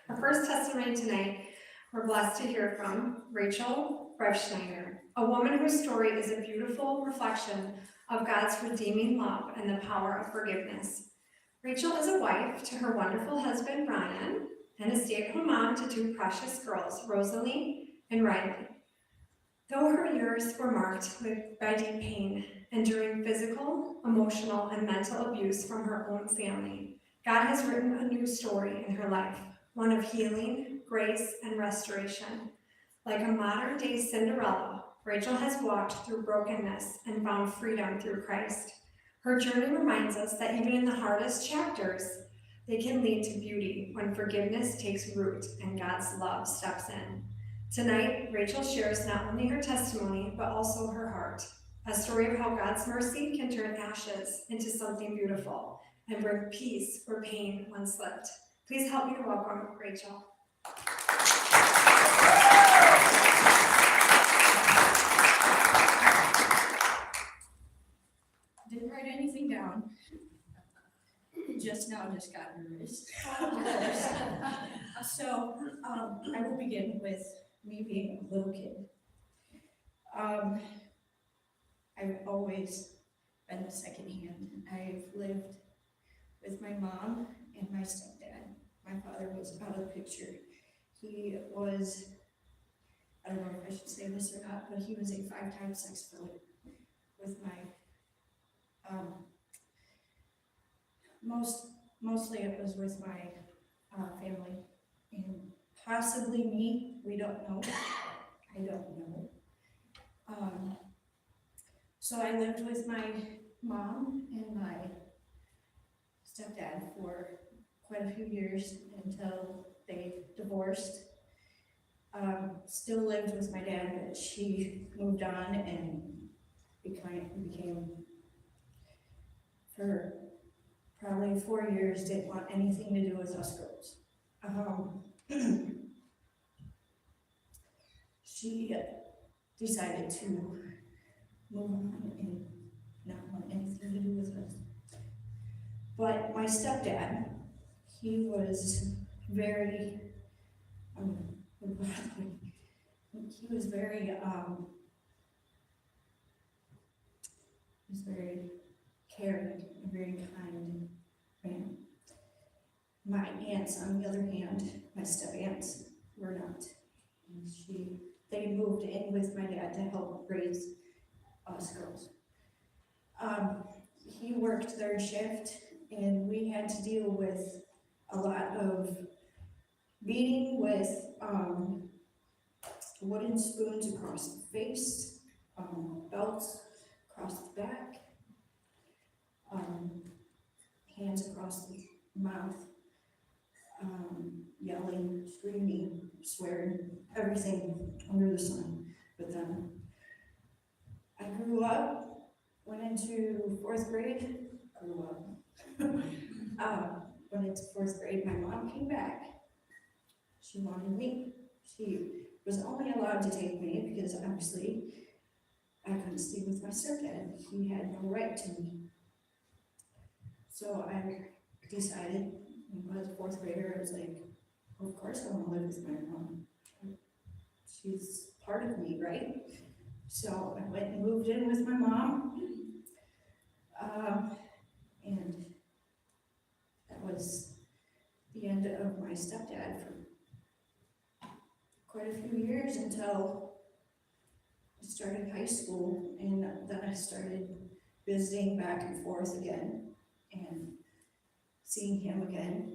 Our first testimony tonight, we're blessed to hear from Rachel Reifschneider, a woman whose story is a beautiful reflection of God's redeeming love and the power of forgiveness. Rachel is a wife to her wonderful husband, Ryan, and a stay-at-home mom to two precious girls, Rosalie and Riley. Though her years were marked by deep pain, enduring physical, emotional, and mental abuse from her own family, God has written a new story in her life, one of healing, grace, and restoration. Like a modern-day Cinderella, Rachel has walked through brokenness and found freedom through Christ. Her journey reminds us that even in the hardest chapters, they can lead to beauty when forgiveness takes root and God's love steps in. Tonight, Rachel shares not only her testimony, but also her heart, a story of how God's mercy can turn ashes into something beautiful and bring peace where pain once lived. Please help me to welcome Rachel. Didn't write anything down. Just now just got nervous. So I will begin with me being a little kid. I've always been the second hand. I've lived with my mom and my stepdad. My father was out of the picture. He was, I don't know if I should say this or not, but he was a 5-time sex offender with my mostly it was with my family and possibly me. We don't know. I don't know. So I lived with my mom and my stepdad for quite a few years until they divorced. Still lived with my dad, but she moved on and became for probably 4 years, didn't want anything to do with us girls. She decided to move on and not want anything to do with us. But my stepdad, he was very, very caring and very kind man. My aunts, on the other hand, my step-aunts, were not. And they moved in with my dad to help raise us girls. He worked third shift, and we had to deal with a lot of beating with wooden spoons across the face, belts across the back, hands across the mouth, yelling, screaming, swearing, everything under the sun. But then I grew up, went into 4th grade, went into 4th grade, my mom came back. She wanted me. She was only allowed to take me because obviously I couldn't stay with my stepdad. He had no right to me. So I decided, when I was a 4th grader, I was like, of course I want to live with my mom. She's part of me, right? So I went and moved in with my mom. And that was the end of my stepdad for quite a few years until I started high school, and then I started visiting back and forth again and seeing him again.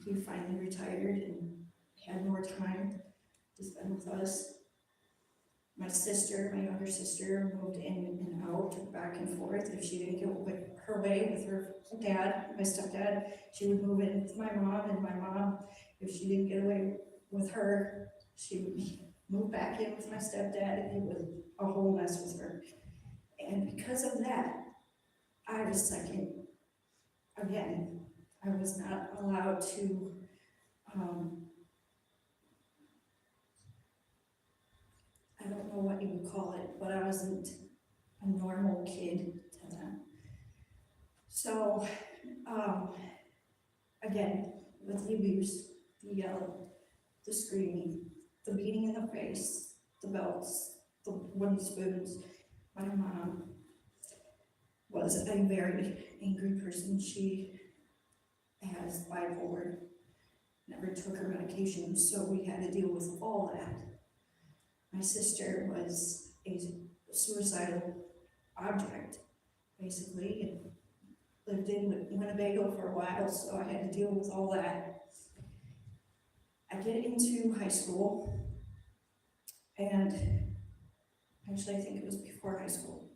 He finally retired and had more time to spend with us. My younger sister, moved in and out, back and forth. If she didn't get her way with her dad, my stepdad, she would move in with my mom, and my mom, if she didn't get away with her, she would move back in with my stepdad, and it was a whole mess with her. And because of that, I was second. Again, I was not allowed to I don't know what you would call it, but I wasn't a normal kid to them. So, again, with the abuse, the yelling, the screaming, the beating in the face, the belts, the wooden spoons. My mom was a very angry person. She has bipolar, never took her medication, so we had to deal with all that. My sister was a suicidal object, basically, and lived in Winnebago for a while, so I had to deal with all that. I get into high school, and actually I think it was before high school.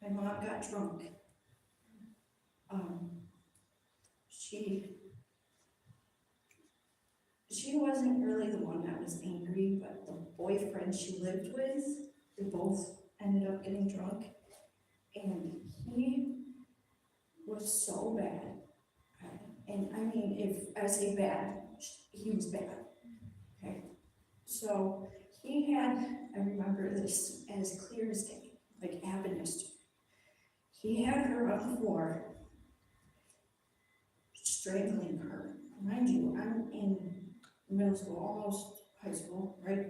My mom got drunk. She wasn't really the one that was angry, but the boyfriend she lived with, they both ended up getting drunk, and he was so bad. And I mean, if I say bad, he was bad. Okay, so he had, I remember this as clear as day, like happened yesterday. He had her on the floor, strangling her. Mind you, I'm in middle school, almost high school, right?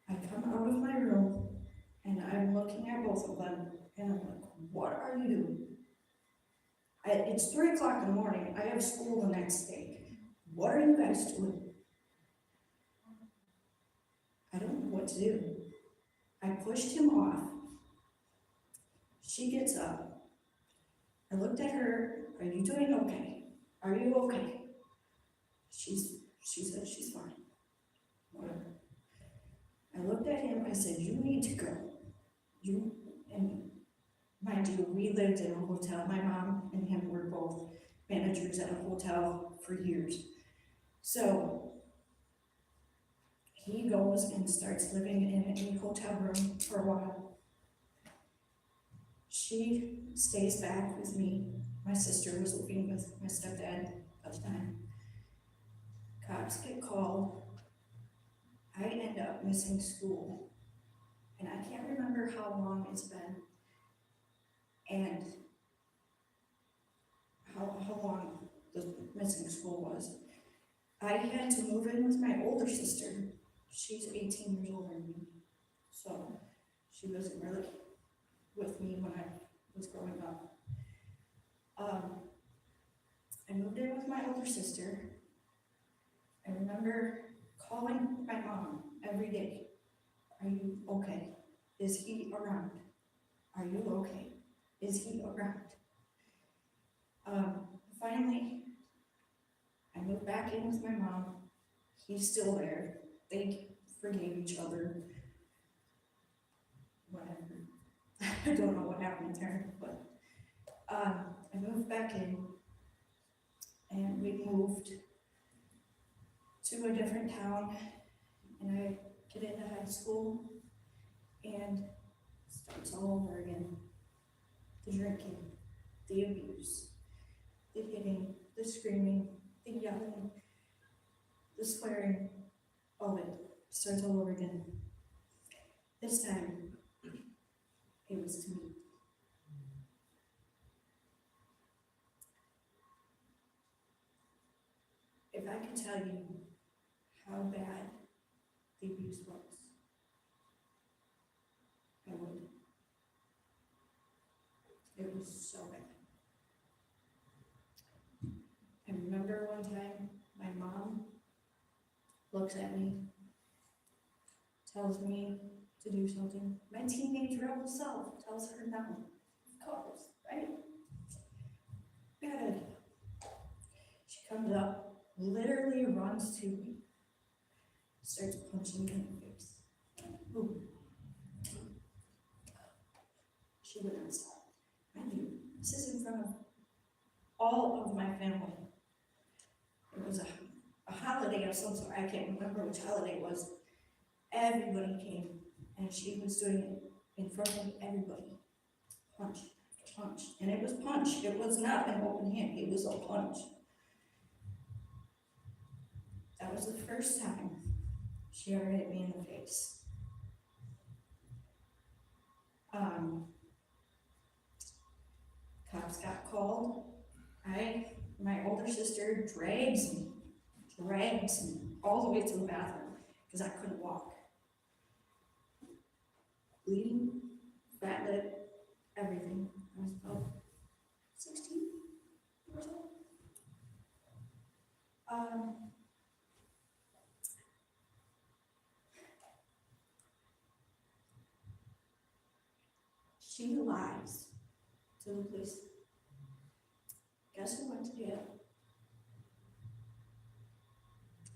I come out of my room and I'm looking at both of them and I'm like, what are you doing? It's 3 o'clock in the morning, I have school the next day. What are you guys doing? I don't know what to do. I pushed him off. She gets up. I looked at her, are you doing okay? Are you okay? She said she's fine. Whatever. I looked at him, I said, you need to go. And mind you, we lived in a hotel. My mom and him were both managers at a hotel for years. So he goes and starts living in a hotel room for a while. She stays back with me. My sister was living with my stepdad at the time. Cops get called. I end up missing school. And I can't remember how long it's been and how long the missing school was. I had to move in with my older sister. She's 18 years older than me, so she wasn't really with me when I was growing up. I moved in with my older sister. I remember calling my mom every day. Are you okay? Is he around? Are you okay? Is he around? Finally, I moved back in with my mom. He's still there. They forgave each other. Whatever. I don't know what happened there, but I moved back in and we moved to a different town, and I get into high school and it starts all over again. The drinking, the abuse, the hitting, the screaming, the yelling, the swearing, all of it starts all over again. This time, it was to me. If I could tell you how bad the abuse was, I would. It was so bad. I remember one time my mom looks at me, tells me to do something. My teenage rebel self tells her no. Of course, right? Bad idea. She comes up, literally runs to me, starts punching me in the face. Boom. She would not stop. Mind you, this is in front of all of my family. It was a holiday of some sort. I can't remember which holiday it was. Everybody came, and she was doing it in front of everybody. Punch after punch. And it was punch. It was not an open hand. It was a punch. That was the first time she ever hit me in the face. Cops got called. My older sister drags me dragged me all the way to the bathroom because I couldn't walk. Bleeding, fat lip, everything. I was about 16 years old. She lies to the police. Guess who went to jail?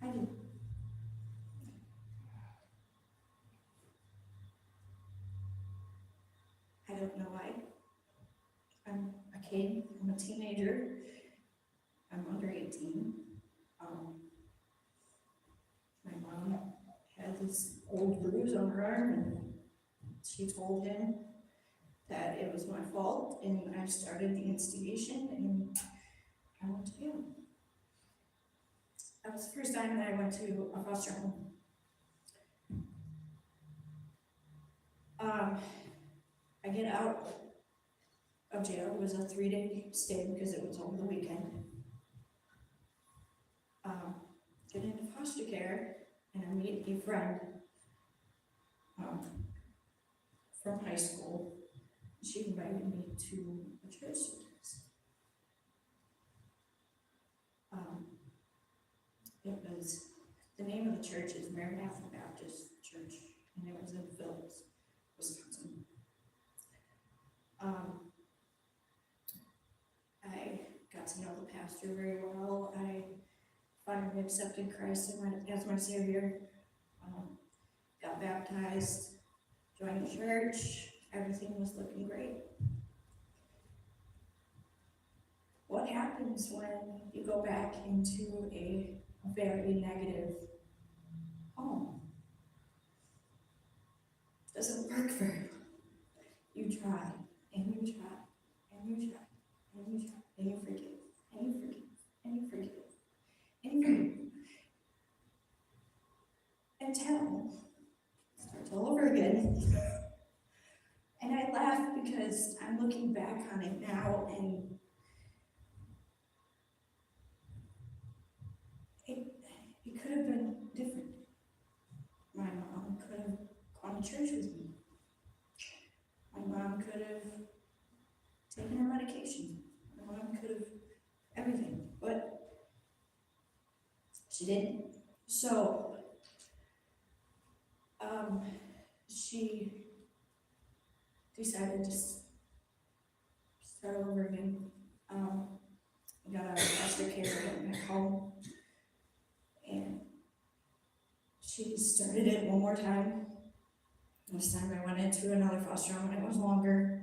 I did. I don't know why. I'm a kid, I'm a teenager, I'm under 18. My mom had this old bruise on her arm, and she told him that it was my fault, and I started the instigation, and I went to jail. That was the first time that I went to a foster home. I get out of jail. It was a 3-day stay because it was over the weekend. Get into foster care, and I meet a friend from high school. She invited me to a church service. It was, the name of the church is Maranatha Baptist Church, and it was in Phillips, Wisconsin. I got to know the pastor very well. I finally accepted Christ as my Savior. Got baptized, joined the church. Everything was looking great. What happens when you go back into a very negative home? Doesn't work very well. You try, and you try, and you try, and you try, and you forgive, and you forgive, and you forgive, and you forgive. Until it starts all over again. And I laugh because I'm looking back on it now, and it could have been different. My mom could have gone to church with me. My mom could have taken her medication. My mom could have everything, but she didn't. So, she decided to start over again. We got out of foster care and went back home. And she started it one more time. This time I went into another foster home and it was longer.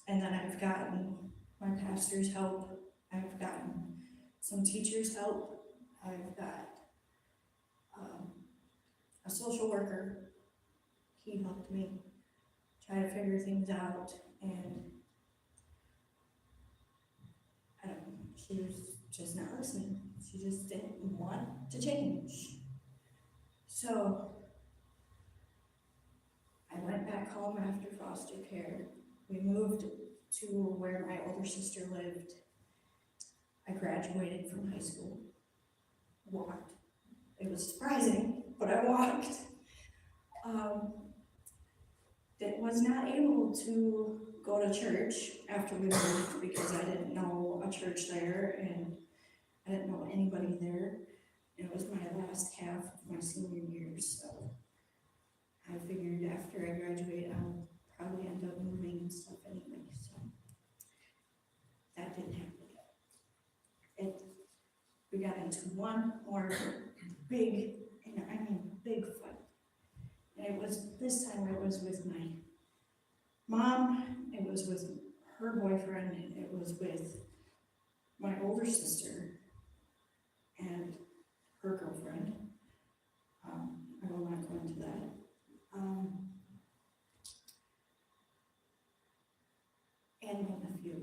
And then I've gotten my pastor's help. I've gotten some teachers' help. I've got a social worker. He helped me try to figure things out, and I don't know, she was just not listening. She just didn't want to change. So I went back home after foster care. We moved to where my older sister lived. I graduated from high school. Walked. It was surprising, but I walked. That was not able to go to church after we moved because I didn't know a church there and I didn't know anybody there. And it was my last half of my senior year, so I figured after I graduate I'll probably end up moving and stuff anyway, so that didn't happen. We got into one more big, and I mean big fight. And this time it was with my mom, it was with her boyfriend, and it was with my older sister and her girlfriend. I will not go into that. And my nephew.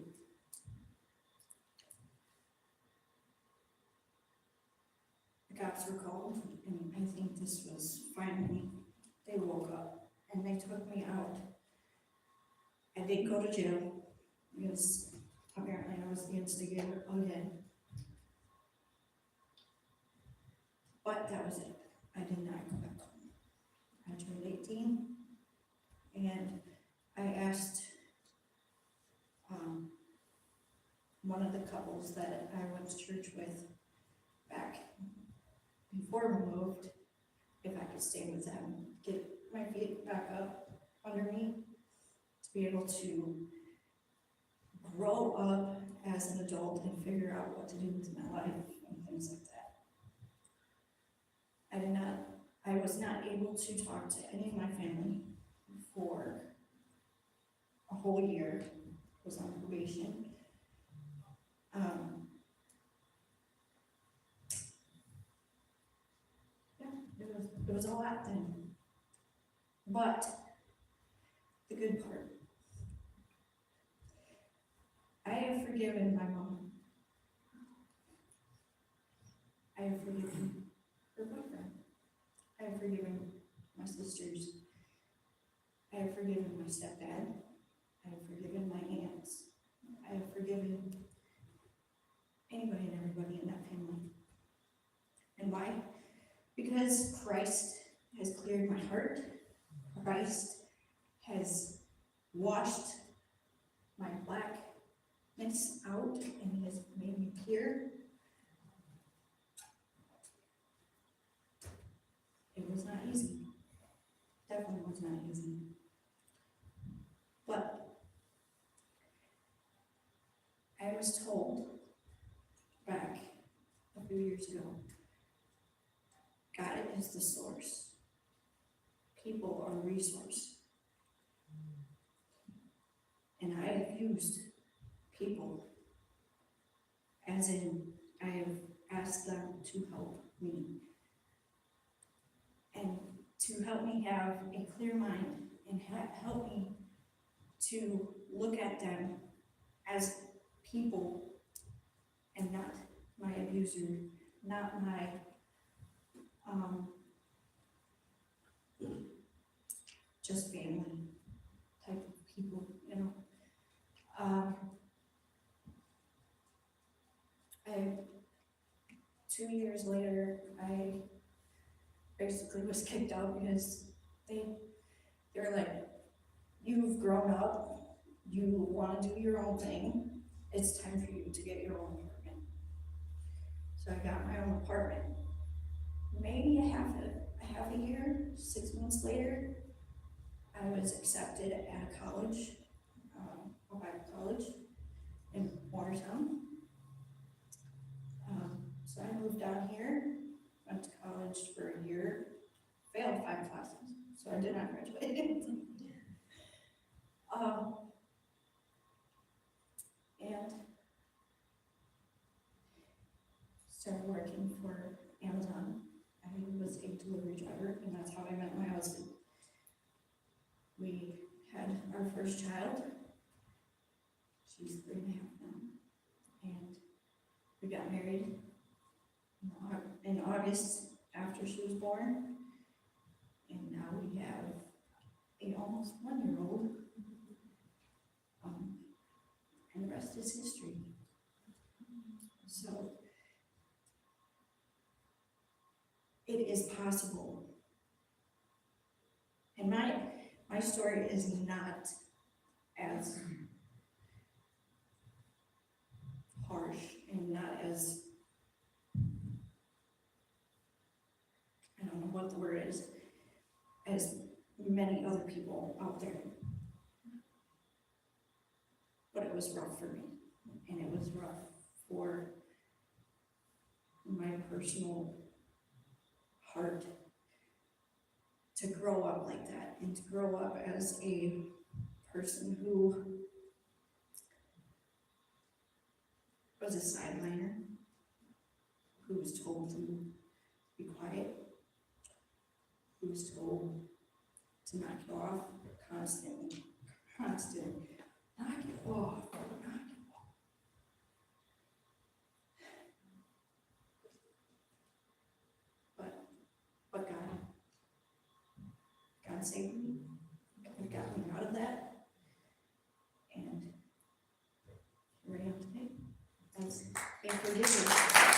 The cops were called, and I think this was finally, they woke up and they took me out. I did go to jail because apparently I was the instigator again. But that was it. I did not go back home. I turned 18, and I asked one of the couples that I went to church with back before we moved, if I could stay with them, get my feet back up under me, to be able to grow up as an adult and figure out what to do with my life and things like that. I was not able to talk to any of my family for a whole year. I was on probation. It was a lot then. But the good part, I have forgiven my mom. I have forgiven her boyfriend. I have forgiven my sisters. I have forgiven my stepdad. I have forgiven my aunts. I have forgiven anybody and everybody in that family. And why? Because Christ has cleared my heart. Christ has washed my blackness out and has made me clear. It was not easy. Definitely was not easy. But I was told back a few years ago, God is the source. People are the resource. And I have used people, as in I have asked them to help me. And to help me have a clear mind and help me to look at them as people and not my abuser, not my just family type of people, you know. I 2 years later, I basically was kicked out because they're like, you've grown up, you want to do your own thing, it's time for you to get your own apartment. So I got my own apartment. Maybe a half a year, 6 months later, I was accepted at a college, a Bible college in Watertown. So I moved down here, went to college for a year, failed 5 classes, so I did not graduate. And started working for Amazon. I was a delivery driver, and that's how I met my husband. We had our first child. She's 3.5 now. And we got married in August after she was born. And now we have a almost 1-year-old. And the rest is history. So it is possible. And my story is not as harsh and not as, I don't know what the word is, as many other people out there. But it was rough for me, and it was rough for my personal heart to grow up like that, and to grow up as a person who was a sideliner, who was told to be quiet, who was told to knock it off constantly, knock it off. But God saved me. God got me out of that, and here I am today. As a forgiver.